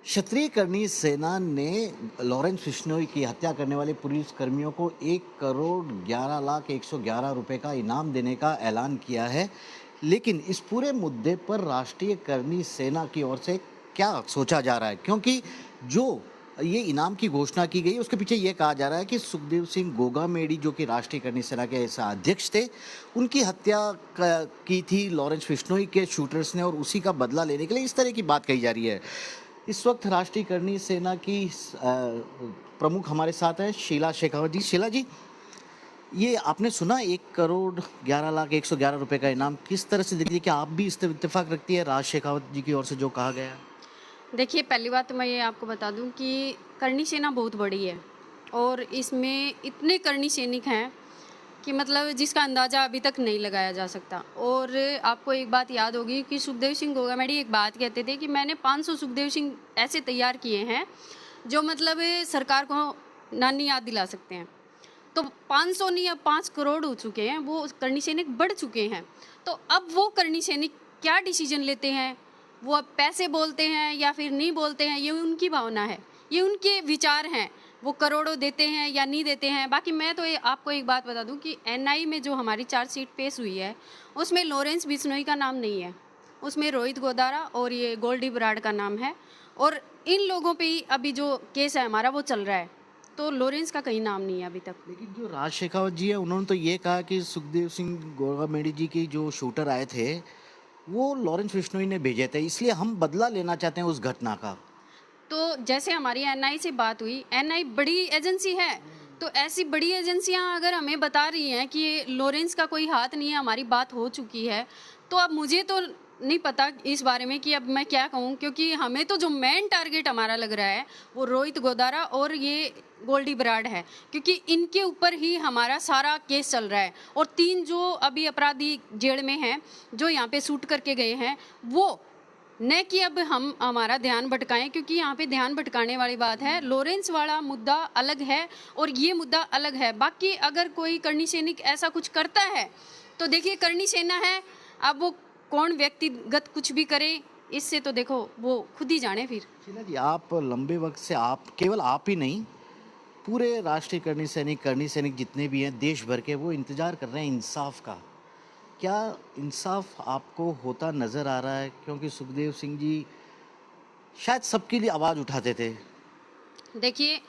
क्षत्रिय कर्णी सेना ने लॉरेंस बिश्नोई की हत्या करने वाले पुलिस कर्मियों को 1,11,11,111 रुपए का इनाम देने का ऐलान किया है। लेकिन इस पूरे मुद्दे पर राष्ट्रीय कर्णी सेना की ओर से क्या सोचा जा रहा है, क्योंकि जो ये इनाम की घोषणा की गई उसके पीछे ये कहा जा रहा है कि सुखदेव सिंह गोगामेडी जो कि राष्ट्रीय कर्णी सेना के ऐसा अध्यक्ष थे, उनकी हत्या की थी लॉरेंस बिश्नोई के शूटर्स ने और उसी का बदला लेने के लिए इस तरह की बात कही जा रही है। इस वक्त राष्ट्रीय कर्णी सेना की प्रमुख हमारे साथ है शीला शेखावत जी। शीला जी, ये आपने सुना 1,11,11,111 रुपए का इनाम, किस तरह से देखती है? क्या आप भी इस इत्तेफाक रखती है राज शेखावत जी की ओर से जो कहा गया? देखिए, पहली बात तो मैं ये आपको बता दूं कि कर्णी सेना बहुत बड़ी है और इसमें इतने कर्णी सैनिक हैं कि मतलब जिसका अंदाज़ा अभी तक नहीं लगाया जा सकता। और आपको एक बात याद होगी कि सुखदेव सिंह गोगामेडी एक बात कहते थे कि मैंने 500 सुखदेव सिंह ऐसे तैयार किए हैं जो मतलब सरकार को नानी याद दिला सकते हैं। तो 500 नहीं, अब 5 करोड़ हो चुके हैं, वो कर्णी सैनिक बढ़ चुके हैं। तो अब वो कर्णी सैनिक क्या डिसीजन लेते हैं, वो अब पैसे बोलते हैं या फिर नहीं बोलते हैं, ये उनकी भावना है, ये उनके विचार हैं। वो करोड़ों देते हैं या नहीं देते हैं। बाकी मैं तो आपको एक बात बता दूं कि एनआई में जो हमारी चार्जशीट पेश हुई है उसमें लॉरेंस बिश्नोई का नाम नहीं है, उसमें रोहित गोदारा और ये गोल्डी बराड़ का नाम है। और इन लोगों पे ही अभी जो केस है हमारा वो चल रहा है, तो लॉरेंस का कहीं नाम नहीं है अभी तक। लेकिन जो राज शेखावत जी है उन्होंने तो ये कहा कि सुखदेव सिंह गोगामेडी जी की जो शूटर आए थे वो लॉरेंस बिश्नोई ने भेजे थे, इसलिए हम बदला लेना चाहते हैं उस घटना का। तो जैसे हमारी एनआई से बात हुई, एनआई बड़ी एजेंसी है, तो ऐसी बड़ी एजेंसियां अगर हमें बता रही हैं कि लॉरेंस का कोई हाथ नहीं है, हमारी बात हो चुकी है, तो अब मुझे तो नहीं पता इस बारे में कि अब मैं क्या कहूँ, क्योंकि हमें तो जो मेन टारगेट हमारा लग रहा है वो रोहित गोदारा और ये गोल्डी बराड़ है, क्योंकि इनके ऊपर ही हमारा सारा केस चल रहा है। और 3 जो अभी अपराधी जेल में हैं, जो यहाँ पे शूट करके गए हैं, वो न कि अब हम हमारा ध्यान भटकाएं, क्योंकि यहाँ पे ध्यान भटकाने वाली बात है। लॉरेंस वाला मुद्दा अलग है और ये मुद्दा अलग है। बाकी अगर कोई कर्णी सैनिक ऐसा कुछ करता है तो देखिए, कर्णी सेना है, अब वो कौन व्यक्तिगत कुछ भी करे, इससे तो देखो वो खुद ही जाने। फिर शीला जी, आप लंबे वक्त से, आप केवल आप ही नहीं, पूरे राष्ट्रीय कर्णी सैनिक जितने भी हैं देश भर के, वो इंतजार कर रहे हैं इंसाफ का। क्या इंसाफ आपको होता नज़र आ रहा है? क्योंकि सुखदेव सिंह जी शायद सबके लिए आवाज़ उठाते थे। देखिए,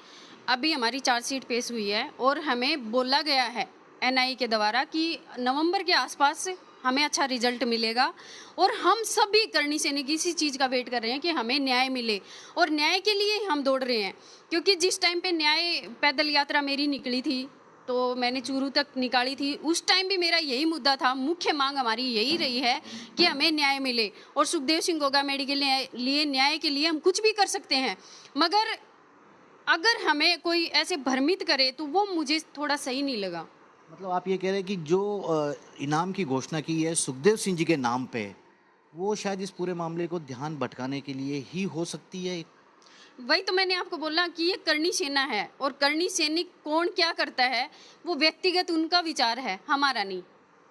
अभी हमारी चार्जशीट पेश हुई है और हमें बोला गया है एनआई के द्वारा कि नवंबर के आसपास हमें अच्छा रिजल्ट मिलेगा। और हम सभी कर्णी सैनिक इसी चीज़ का वेट कर रहे हैं कि हमें न्याय मिले, और न्याय के लिए हम दौड़ रहे हैं। क्योंकि जिस टाइम पे न्याय पैदल यात्रा मेरी निकली थी, तो मैंने चूरू तक निकाली थी, उस टाइम भी मेरा यही मुद्दा था, मुख्य मांग हमारी यही रही है कि हमें न्याय मिले। और सुखदेव सिंह गोगामेडी के लिए न्याय के लिए हम कुछ भी कर सकते हैं, मगर अगर हमें कोई ऐसे भ्रमित करे तो वो मुझे थोड़ा सही नहीं लगा। मतलब आप ये कह रहे हैं कि जो इनाम की घोषणा की है सुखदेव सिंह जी के नाम पे, वो शायद इस पूरे मामले को ध्यान भटकाने के लिए ही हो सकती है। वही तो मैंने आपको बोला कि ये कर्णी सेना है, और कर्णी सैनिक कौन क्या करता है वो व्यक्तिगत उनका विचार है, हमारा नहीं।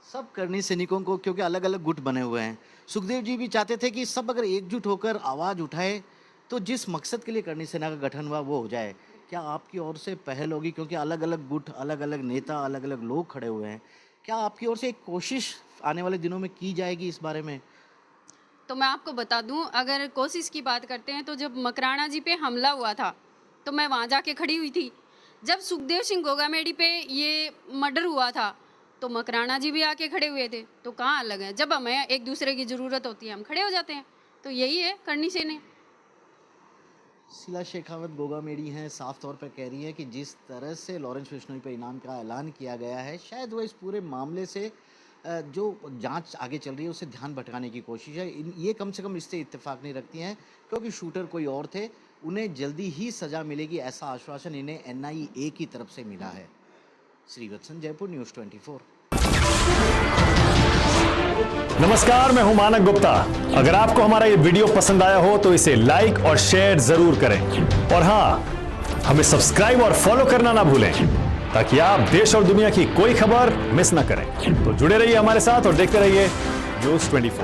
सब कर्णी सैनिकों को, क्योंकि अलग अलग गुट बने हुए हैं, सुखदेव जी भी चाहते थे कि सब अगर एकजुट होकर आवाज़ उठाए तो जिस मकसद के लिए कर्णी सेना का गठन हुआ वो हो जाए। क्या आपकी ओर से पहल होगी, क्योंकि अलग अलग गुट, अलग अलग नेता, अलग अलग लोग खड़े हुए हैं, क्या आपकी ओर से एक कोशिश आने वाले दिनों में की जाएगी इस बारे में? तो मैं आपको बता दूं, अगर कोशिश की बात करते हैं तो जब मकराना जी पे हमला हुआ था तो मैं वहाँ जाके खड़ी हुई थी। जब सुखदेव सिंह गोगामेडी पे ये मर्डर हुआ था तो मकराना जी भी आके खड़े हुए थे। तो कहाँ अलग है? जब हमें एक दूसरे की ज़रूरत होती है हम खड़े हो जाते हैं। तो यही है कर्णी सेना। शीला शेखावत गोगामेडी हैं, साफ तौर पर कह रही है कि जिस तरह से लॉरेंस बिश्नोई पर इनाम का ऐलान किया गया है, शायद वो इस पूरे मामले से जो जांच आगे चल रही है उससे ध्यान भटकाने की कोशिश है। ये कम से कम इससे इत्तेफाक नहीं रखती हैं, क्योंकि शूटर कोई और थे, उन्हें जल्दी ही सज़ा मिलेगी, ऐसा आश्वासन इन्हें एनआईए की तरफ से मिला है। श्रीवत्सन, जयपुर, न्यूज़ 24। नमस्कार, मैं हूं मानक गुप्ता। अगर आपको हमारा ये वीडियो पसंद आया हो तो इसे लाइक और शेयर जरूर करें, और हाँ, हमें सब्सक्राइब और फॉलो करना ना भूलें, ताकि आप देश और दुनिया की कोई खबर मिस ना करें। तो जुड़े रहिए हमारे साथ और देखते रहिए न्यूज़ 24।